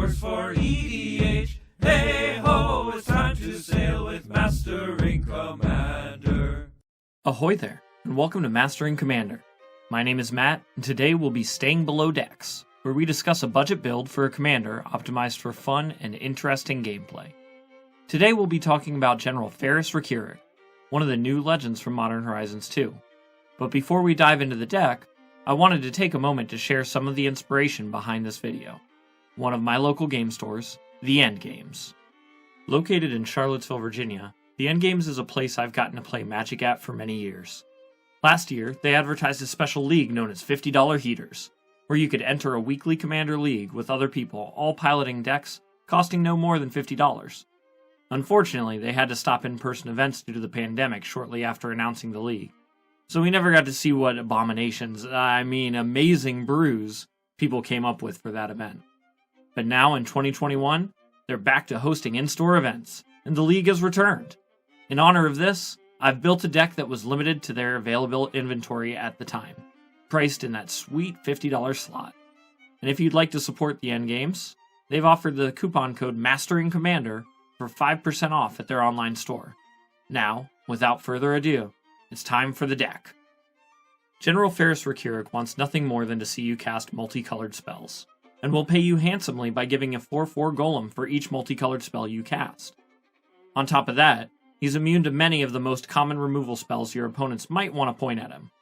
hours for EDH. Hey ho, it's time to sail with Mastering Commander. Ahoy there, and welcome to Mastering Commander. My name is Matt, and today we'll be staying below decks, where we discuss a budget build for a commander optimized for fun and interesting gameplay. Today we'll be talking about General Ferrous Rokiric, one of the new legends from Modern Horizons 2. But before we dive into the deck, I wanted to take a moment to share some of the inspiration behind this video. One of my local game stores, The End Games. Located in Charlottesville, Virginia, The End Games is a place I've gotten to play Magic at for many years. Last year, they advertised a special league known as $50 Heaters, where you could enter a weekly Commander league with other people, all piloting decks, costing no more than $50. Unfortunately, they had to stop in-person events due to the pandemic shortly after announcing the league, so we never got to see what amazing brews people came up with for that event. But now in 2021, they're back to hosting in-store events, and the league has returned. In honor of this, I've built a deck that was limited to their available inventory at the time, priced in that sweet $50 slot. And if you'd like to support the End Games, they've offered the coupon code Mastering Commander for 5% off at their online store. Now, without further ado, it's time for the deck. General Ferrous Rokiric wants nothing more than to see you cast multicolored spells, and will pay you handsomely by giving a 4/4 golem for each multicolored spell you cast. On top of that, he's immune to many of the most common removal spells your opponents might want to point at him.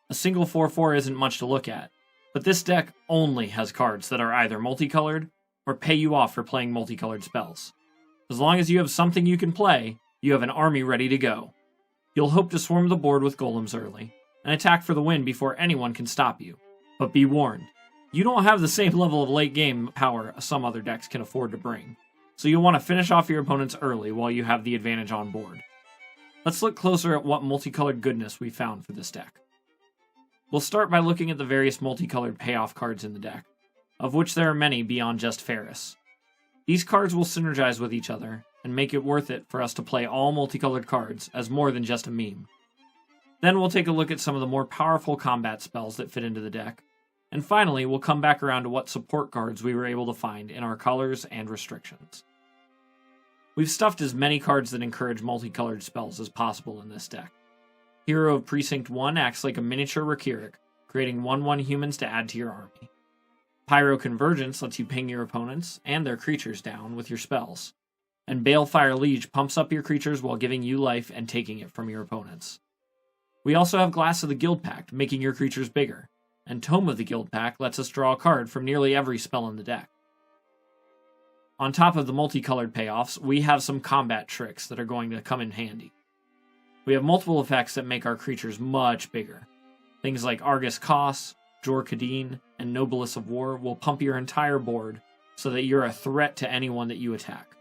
A single 4/4 isn't much to look at, but this deck only has cards that are either multicolored or pay you off for playing multicolored spells. As long as you have something you can play, you have an army ready to go. You'll hope to swarm the board with golems early, and attack for the win before anyone can stop you. But be warned, you don't have the same level of late game power some other decks can afford to bring, so you'll want to finish off your opponents early while you have the advantage on board. Let's look closer at what multicolored goodness we found for this deck. We'll start by looking at the various multicolored payoff cards in the deck, of which there are many beyond just Ferrous. These cards will synergize with each other, and make it worth it for us to play all multicolored cards as more than just a meme. Then we'll take a look at some of the more powerful combat spells that fit into the deck, and finally we'll come back around to what support cards we were able to find in our colors and restrictions. We've stuffed as many cards that encourage multicolored spells as possible in this deck. Hero of Precinct 1 acts like a miniature Rokiric, creating 1/1 humans to add to your army. Pyro Convergence lets you ping your opponents and their creatures down with your spells. And Balefire Liege pumps up your creatures while giving you life and taking it from your opponents. We also have Glass of the Guild Pact, making your creatures bigger, and Tome of the Guild Pact lets us draw a card from nearly every spell in the deck. On top of the multicolored payoffs, we have some combat tricks that are going to come in handy. We have multiple effects that make our creatures much bigger. Things like Argus Kos, Jor Kadeen, and Nobilis of War will pump your entire board so that you're a threat to anyone that you attack.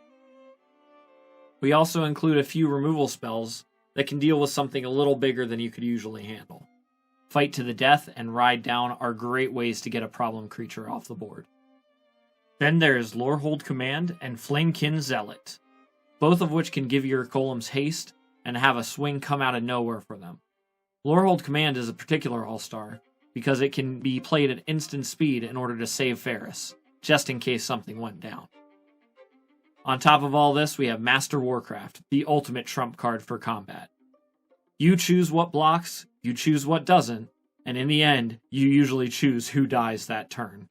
We also include a few removal spells that can deal with something a little bigger than you could usually handle. Fight to the Death and Ride Down are great ways to get a problem creature off the board. Then there's Lorehold Command and Flamekin Zealot, both of which can give your golems haste and have a swing come out of nowhere for them. Lorehold Command is a particular all-star because it can be played at instant speed in order to save Ferrous, just in case something went down. On top of all this, we have Master Warcraft, the ultimate trump card for combat. You choose what blocks, you choose what doesn't, and in the end, you usually choose who dies that turn.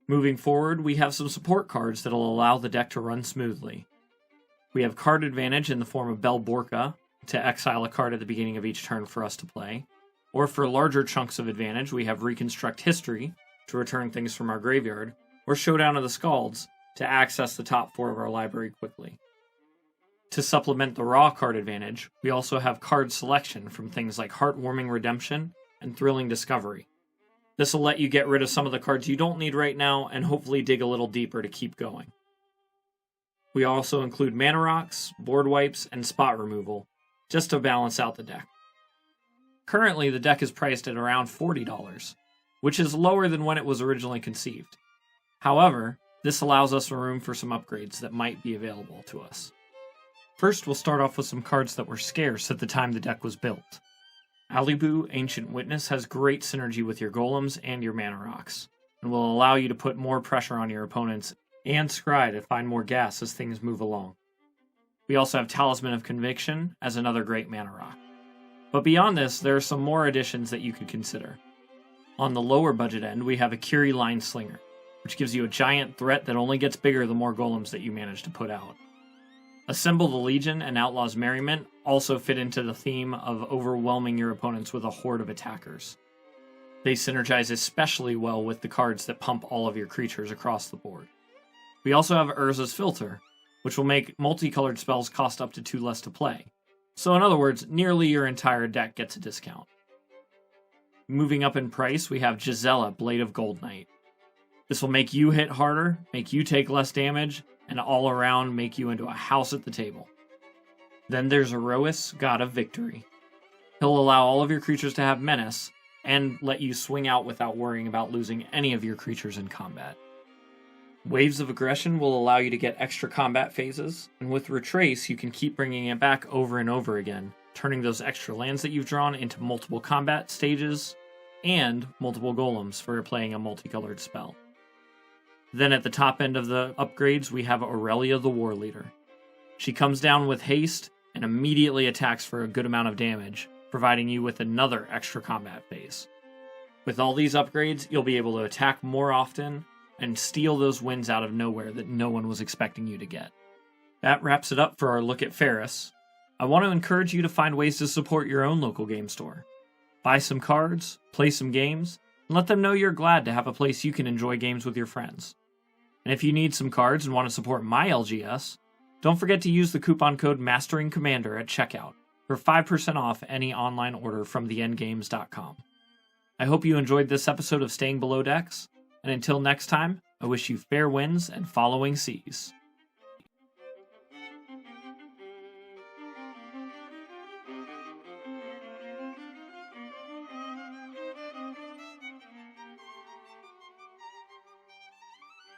Moving forward, we have some support cards that will allow the deck to run smoothly. We have card advantage in the form of Belborka, to exile a card at the beginning of each turn for us to play, or for larger chunks of advantage, we have Reconstruct History, to return things from our graveyard, or Showdown of the Scalds, to access the top 4 of our library quickly. To supplement the raw card advantage, we also have card selection from things like Heartwarming Redemption and Thrilling Discovery. This will let you get rid of some of the cards you don't need right now and hopefully dig a little deeper to keep going. We also include mana rocks, board wipes, and spot removal, just to balance out the deck. Currently, the deck is priced at around $40, which is lower than when it was originally conceived. However, this allows us room for some upgrades that might be available to us. First, we'll start off with some cards that were scarce at the time the deck was built. Alibu, Ancient Witness, has great synergy with your golems and your mana rocks, and will allow you to put more pressure on your opponents and Scry to find more gas as things move along. We also have Talisman of Conviction as another great mana rock. But beyond this, there are some more additions that you could consider. On the lower budget end, we have a Curie Line Slinger, which gives you a giant threat that only gets bigger the more golems that you manage to put out. Assemble the Legion and Outlaw's Merriment also fit into the theme of overwhelming your opponents with a horde of attackers. They synergize especially well with the cards that pump all of your creatures across the board. We also have Urza's Filter, which will make multicolored spells cost up to 2 less to play. So in other words, nearly your entire deck gets a discount. Moving up in price, we have Gisela, Blade of Gold Knight. This will make you hit harder, make you take less damage, and all around make you into a house at the table. Then there's Erois, God of Victory. He'll allow all of your creatures to have menace, and let you swing out without worrying about losing any of your creatures in combat. Waves of Aggression will allow you to get extra combat phases, and with Retrace you can keep bringing it back over and over again, turning those extra lands that you've drawn into multiple combat stages, and multiple golems for playing a multicolored spell. Then at the top end of the upgrades, we have Aurelia the War Leader. She comes down with haste and immediately attacks for a good amount of damage, providing you with another extra combat phase. With all these upgrades, you'll be able to attack more often and steal those wins out of nowhere that no one was expecting you to get. That wraps it up for our look at Ferrous. I want to encourage you to find ways to support your own local game store. Buy some cards, play some games, and let them know you're glad to have a place you can enjoy games with your friends. And if you need some cards and want to support my LGS, don't forget to use the coupon code MasteringCommander at checkout for 5% off any online order from theendgames.com. I hope you enjoyed this episode of Staying Below Decks, and until next time, I wish you fair winds and following seas.